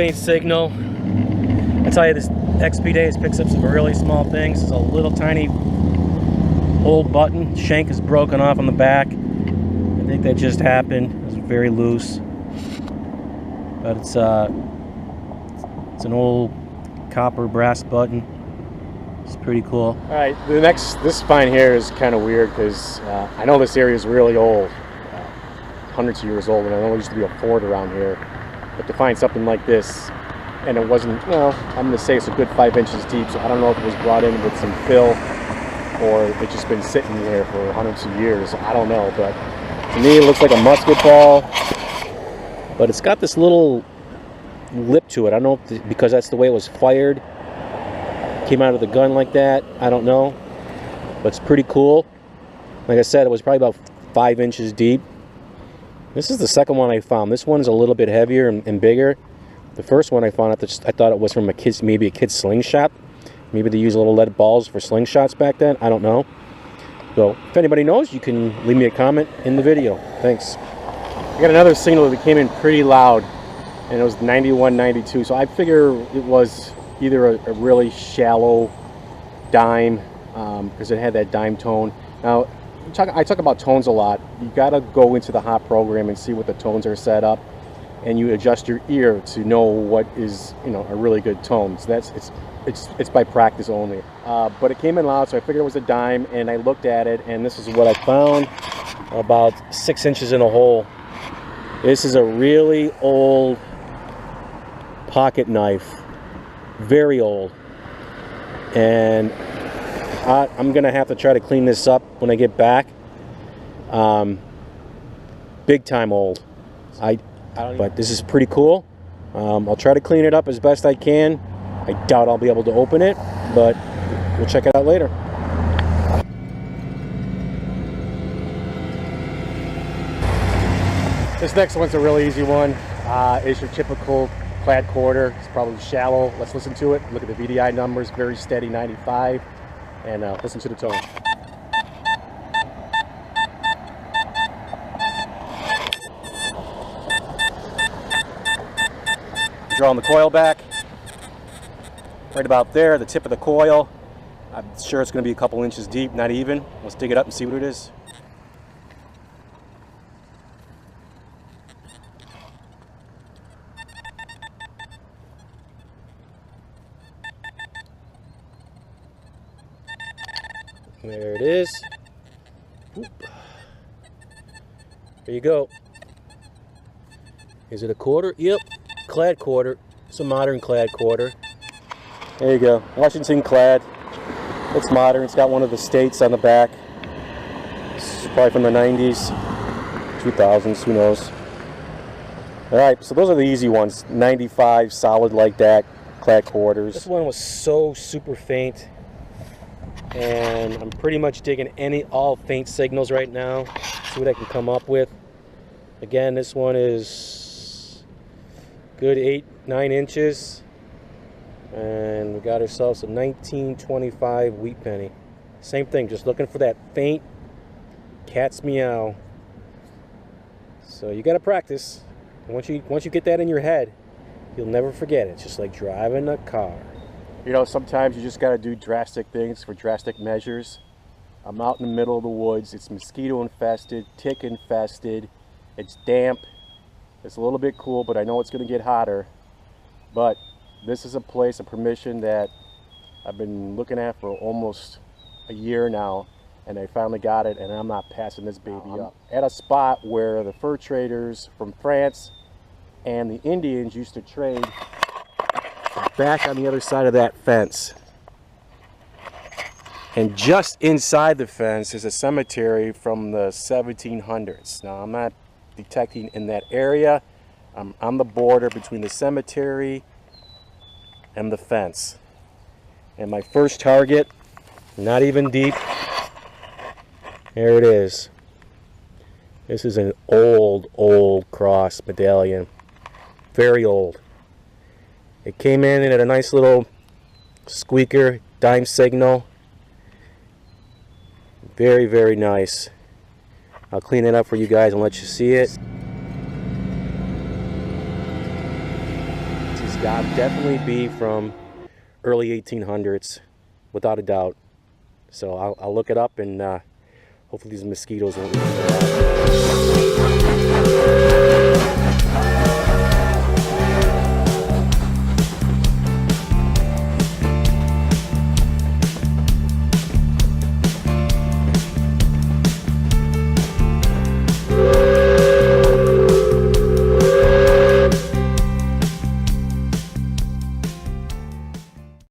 faint signal. I tell you, this XP Deus picks up some really small things. It's a little tiny old button. Shank is broken off on the back. I think that just happened. It's very loose. But it's an old copper brass button. It's pretty cool. All right, this find here is kind of weird because I know this area is really old, hundreds of years old, and I know there used to be a fort around here. But to find something like this, and it wasn't, well, I'm going to say it's a good 5 inches deep, so I don't know if it was brought in with some fill or it's just been sitting here for hundreds of years. I don't know, but to me it looks like a musket ball, but it's got this little lip to it. I don't know if because that's the way it was fired. Came out of the gun like that. I don't know, but it's pretty cool. Like I said, it was probably about 5 inches deep. This is the second one I found. This one's a little bit heavier and bigger. The first one I found, I thought it was from maybe a kid's slingshot. Maybe they used little lead balls for slingshots back then. I don't know. So if anybody knows, you can leave me a comment in the video. Thanks. I got another signal that came in pretty loud, and it was 91, 92. So I figure it was either a really shallow dime, because it had that dime tone. Now, I talk about tones a lot. You got to go into the hot program and see what the tones are set up, and you adjust your ear to know what is, you know, a really good tone. So it's by practice only. But it came in loud, so I figured it was a dime, and I looked at it, and this is what I found: about 6 inches in a hole. This is a really old pocket knife. Very old, and I'm gonna have to try to clean this up when I get back. Big time old. But this is pretty cool. I'll try to clean it up as best I can. I doubt I'll be able to open it, but we'll check it out later. This next one's a really easy one. It's your typical clad quarter. It's probably shallow. Let's listen to it. Look at the VDI numbers, very steady, 95, and listen to the tone. Drawing the coil back, right about there, the tip of the coil. I'm sure it's going to be a couple inches deep, not even. Let's dig it up and see what it is. There it is. Oop. There you go. Is it a quarter? Yep. Clad quarter. It's a modern clad quarter. There you go. Washington clad. It's modern. It's got one of the states on the back. It's probably from the 90s, 2000s, who knows. Alright, so those are the easy ones. 95, solid like that, clad quarters. This one was so super faint, and I'm pretty much digging all faint signals right now. See what I can come up with. Again, this one is good 8-9 inches, and we got ourselves a 1925 wheat penny. Same thing, just looking for that faint cat's meow. So you got to practice. Once you get that in your head, you'll never forget it. It's just like driving a car. You know, sometimes you just got to do drastic things for drastic measures. I'm out in the middle of the woods. It's mosquito infested, tick infested. It's damp. It's a little bit cool, but I know it's going to get hotter. But this is a place, a permission that I've been looking at for almost a year now, and I finally got it, and I'm not passing this baby up. At a spot where the fur traders from France and the Indians used to trade, back on the other side of that fence. And just inside the fence is a cemetery from the 1700s. Now, I'm not detecting in that area. I'm on the border between the cemetery and the fence. And my first target, not even deep. There it is. This is an old cross medallion. Very old. It came in at a nice little squeaker dime signal. Very, very nice. I'll clean it up for you guys and let you see it. It's as got to definitely be from early 1800s, without a doubt. So I'll look it up, and hopefully these mosquitoes won't eat me alive.